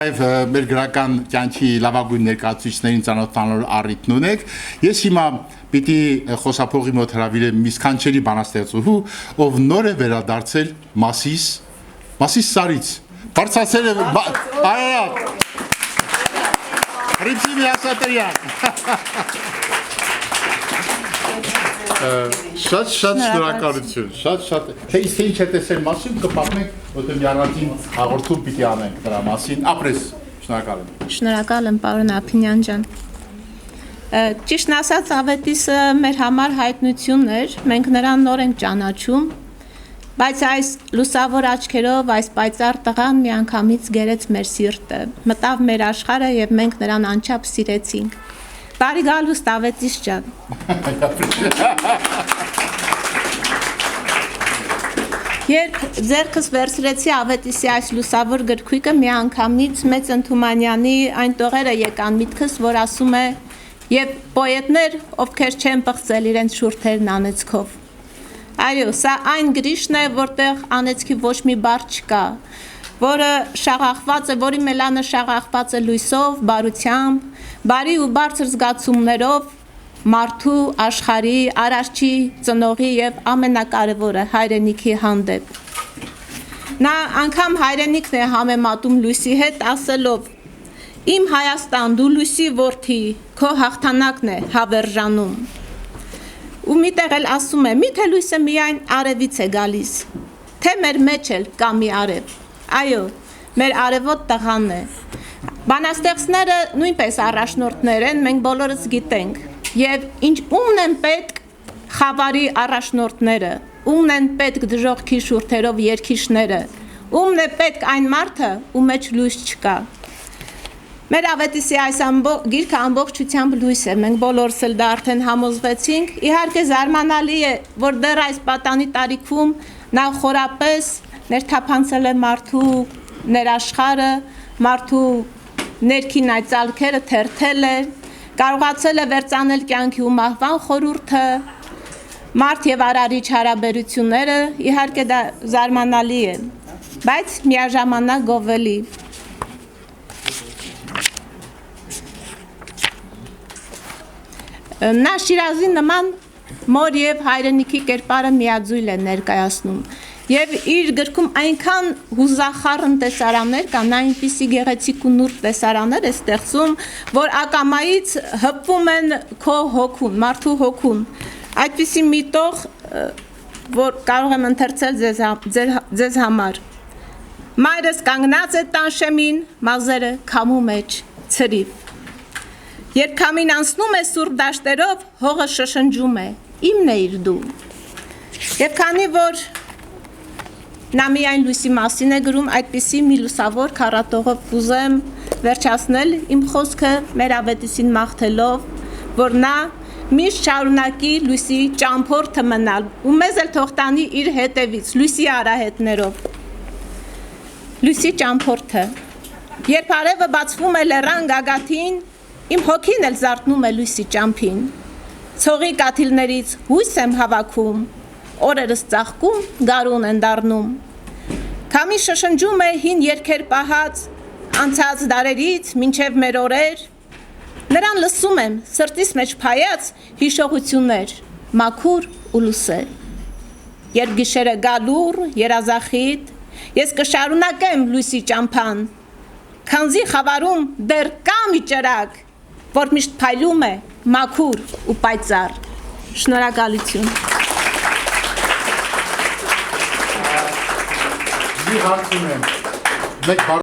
Մեր գրական կյանքի լավագույն ներկայացուցիչներին ծանոթանալու առիթն ունեք։ Ես հիմա պիտի խոսափողի մոտ հրավիրեմ մի սքանչելի բանաստեղծուհու, ով նոր է վերադարձել Մասիս Սարից։ Բարձրացել է Արարատ։ Հրիփսի Միասատրյան։ Շատ շնորհակալություն, շատ թե իսկ ինչ է տեսել մասին կպատմենք, որտեղ միառանցին հաղորդում պիտի անենք դրա մասին, ապրես, շնորհակալ եմ։ Շնորհակալ եմ, պարոն Ափինյան ջան։ Ճիշտն ասած, Ավետիսը մեր համար հայտնություն էր, մենք նրան նոր ենք ճանաչում, բայց այս լուսավոր աչքերով, այս պայծառ տղան միանգամից գերեց մեր սիրտը, մտավ մեր աշխարհը եւ մենք նրան անչափ սիրեցինք։ Բարի գալուստ Ավետիս ջան։ Երբ ձեռքս վերցրեցի Ավետիսի այս լուսավոր գրքույկը, միանգամից Մեծ Ընթումանյանի այն տողերը եկան միտքս, որ ասում է «Եվ պոետներ, ովքեր չեն պղծել իրենց շուրթերն անեծքով»։ Այո, սա այն գրիշն է, որտեղ անեծքի ոչ մի բառ չկա, որը շաղախված է, որի մելանը շաղախված է լույսով, բարությամբ, բարի ու բարձր զգացումներով, մարդու, աշխարհի, արարչի, ծնողի եւ ամենակարևորը հայրենիքի հանդեպ։ Նա անգամ հայրենիքն է համեմատում լույսի հետ, ասելով. «Իմ Հայաստան, դու լույսի որդի, քո հաղթանակն է հավերժանում»։ Ու միտեղ էլ ասում է. «Միթե լույսը միայն արևից է գալիս, թե մեր մեջ էլ կա մի արև»։ Այո, մեր արևոտ տղան է։ Բանաստեղծները նույնպես առաջնորդներ են, մենք բոլորս գիտենք։ Եվ ումն են պետք խավարի առաջնորդները, ումն են պետք դժոխքի շուրթերով երգիչները, ումն է պետք այն մարդը, ում մեջ լույս չկա։ Մեր Ավետիսի այս գիրքը ամբողջությամբ լույս է, մենք բոլորս էլ դա արդեն համոզվեցինք։ Իհարկե զարմանալի է, որ դեռ այս պատանի տարիքում նա խորապես ներթափանցել է մարդու ներաշխարը, մարդու ներքին այդ ծալքերը թերթել է, կարողացել է վերծանել կյանքի ու մահվան խորհուրդը, մարդ եւ արարիչ հարաբերությունները, իհարկե դա զարմանալի է, բայց միաժամանակ գովելի։ Նա Շիրազի նման մոր եւ հայրենիքի կերպարը միաձույլ է ներկայացնում եւ իր գրքում այնքան հուզախառն տեսարաններ կան, այնպիսի գեղեցիկ ու նուրբ տեսարաններ է ստեղծում, որ ակամայից հպվում են քո հոգուն, մարդու հոգուն։ Այդպիսի մի տող, որ կարող եմ ընթերցել ձեզ համար։ Մայրս կանգնած է տանշեմին, մազերը քամու մեջ ցրիվ։ Երբ քամին անցնում է սուրբ դաշտերով, հողը շշնջում է, իմն է իր դու։ Եվ քանի որ նա միայն լույսի մասին է գրում, այդպիսի մի լուսավոր քառատողով կուզեմ վերջացնել իմ խոսքը մեր Ավետիսին մաղթելով, որ նա միշտ շարունակի լույսի ճամփորդը մնալ ու մեզ էլ թող տանի իր հետևից, լույսի արահետներով։ Լույսի ճամփորդը։ Երբ արևը բացվում է լեռան գագաթին, իմ հոգին էլ զարթնում է լույսի ճամփին, ցողի կաթիլներից հույս եմ հավաքում, օրերս ծաղկում, գարուն են դառնում։ Քամի շշնջում է հին երգեր պահած, անցած դարերից մինչև մեր օրեր, նրան լսում եմ սրտիս մեջ փայած հիշողություններ, մաքուր ու լուսեր։ Երբ գիշերը գալուր, երազախիտ, ես կշարունակեմ լույսի ճամփան, քանզի խավարում դեռ կա մի ճրագ, որ միշտ փայլում է մաքուր ու պայծառ։ Շնորհակալություն։ Մի հարց ունեմ։